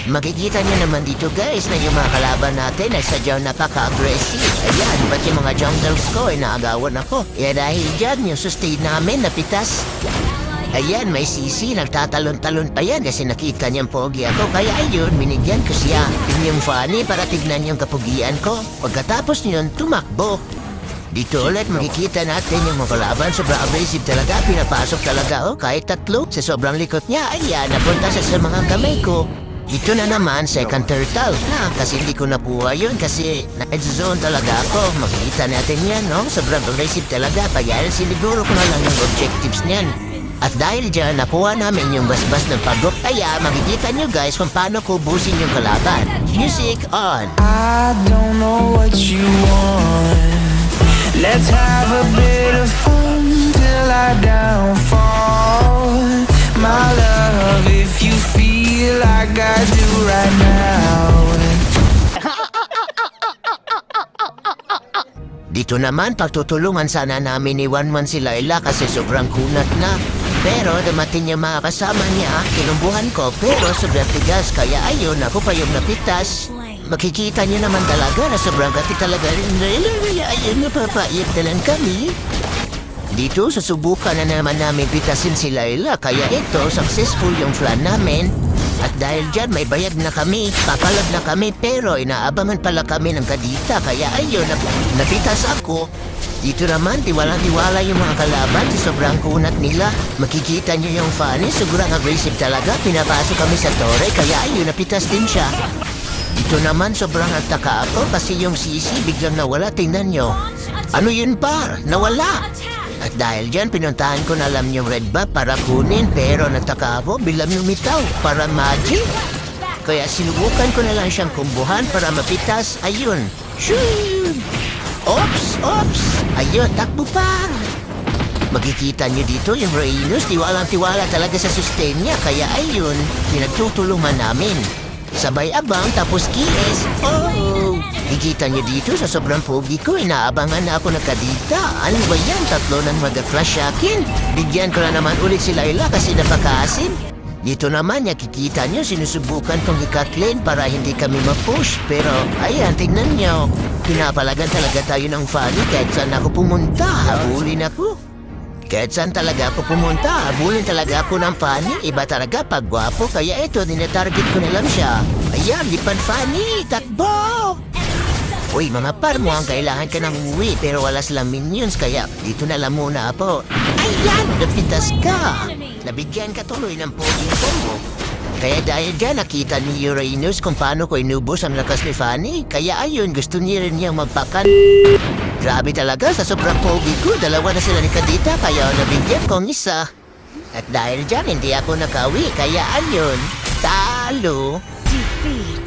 Makikita niyo naman dito guys na yung mga kalaban natin ay sadyang napaka-aggressive. Ayan, ba't yung mga jungles ko ay naagawan ako? Dahil dyan yung sustain namin napitas. Ayan, may sisi, nagtatalon-talon pa yan kasi nakita niyang pogi ako. Kaya ayun, binigyan ko siya. Yung funny para tignan yung kapugian ko. Pagkatapos niyon, tumakbo. Dito ulit makikita natin yung mga kalaban. Sobrang aggressive talaga, pinapasok talaga kahit tatlo. Sa sobrang likot niya, ayan, napunta siya sa mga kamay ko. Dito na naman, second turtle na kasi hindi ko napuha yun kasi na-zone talaga ako. Makikita natin yan, no? Sobrang aggressive talaga. Kaya siniguro ko na lang yung objectives niyan. At dahil dyan, nakuha namin yung basbas ng pagok. Kaya makikita nyo guys kung paano ko busin yung kalaban. Music on! I don't know what you want. Let's have a bit of fun till I downfall. My love, if you feel like I do right now. Dito naman, pagtutulungan sana namin ni Wanwan si Layla kasi sobrang kunat na. Pero dumating yung mga kasama niya, kinumbuhan ko pero sobrang tigas kaya ayun, ako pa yung napitas. Makikita niyo naman talaga na sobrang gati talaga rin. Ayun, napapayag na lang kami. Dito, susubukan na naman namin pitasin si Layla kaya ito, successful yung plan namin. At dahil dyan, may bayad na kami, papalag na kami pero inaabangan pala kami ng kadita kaya ayun, napitas ako. Dito naman, tiwalang-tiwala yung mga kalaban sa sobrang kunat nila. Makikita nyo yung funny, sobrang aggressive talaga. Pinapasok kami sa tore, kaya ayun, napitas din siya. Dito naman, sobrang nagtaka ako kasi yung sisi biglang nawala. Tingnan nyo. Ano yun par? Nawala. At dahil dyan, pinuntahan ko na alam yung red buff para kunin. Pero nagtaka ako, bilang lumitaw para magic. Kaya sinubukan ko na lang siyang kumbuhan para mapitas. Ayun. Shoo! Ops! Ayun, takbo pa! Makikita niyo dito yung Rainos, tiwalang-tiwala talaga sa sustain niya. Kaya ayun, pinagtutulungan namin. Sabay abang tapos kies. Oh! Ikita niyo dito sa sobrang pogi ko, inaabangan na ako nakadita. Ano ba yan? Tatlo nang mag-flash akin. Bigyan ko na naman ulit si Layla kasi napakaasim. Dito naman, nakikita nyo, sinusubukan kong ikaklin para hindi kami ma-push. Pero, ayan, tignan nyo. Pinapalagan talaga tayo ng funny kahit saan ako pumunta. Habulin ako. Kahit saan talaga ako pumunta, habulin talaga ako ng funny. Iba talaga pag gwapo, kaya ito, dinatarget ko na lang siya. Ayan, lipan funny, takbo! Uy, mga par mo, ang kailangan ka ng uwi, pero wala silang minions, kaya dito na lang muna ako. Ayan, napitas ka! Nabigyan ka tuloy ng poging combo. Kaya dahil dyan, nakita ni Uranus kung paano ko inubos ang lakas ni Fanny. Kaya ayun, gusto niya rin niyang magpakan. Grabe talaga, sa sobrang pogi ko, dalawa na sila ni Kadita, kaya nabigyan kong isa. At dahil dyan, hindi ako nakawi, kaya ayun, talo. Defeat.